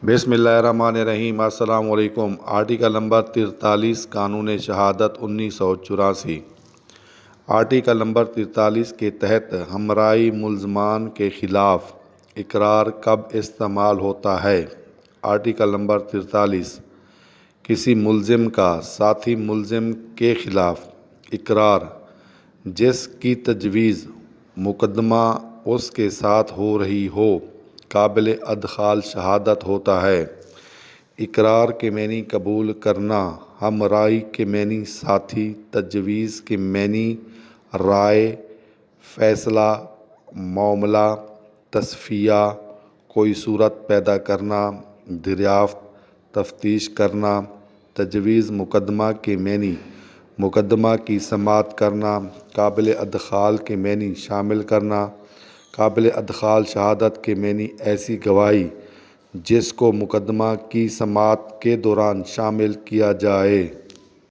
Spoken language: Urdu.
بسم اللہ الرحمن الرحیم۔ السلام علیکم۔ آرٹیکل نمبر 43 قانون شہادت 1984۔ آرٹیکل نمبر 43 کے تحت ہمرائی ملزمان کے خلاف اقرار کب استعمال ہوتا ہے؟ آرٹیکل نمبر 43 کسی ملزم کا ساتھی ملزم کے خلاف اقرار جس کی تجویز مقدمہ اس کے ساتھ ہو رہی ہو قابل ادخال شہادت ہوتا ہے۔ اقرار کے معنی قبول کرنا، ہمرائی کے معنی ساتھی، تجویز کے معنی رائے، فیصلہ، معاملہ، تصفیہ، کوئی صورت پیدا کرنا، دریافت، تفتیش کرنا۔ تجویز مقدمہ کے معنی مقدمہ کی سماعت کرنا، قابل ادخال کے معنی شامل کرنا۔ قابل ادخال شہادت کے معنی ایسی گواہی جس کو مقدمہ کی سماعت کے دوران شامل کیا جائے۔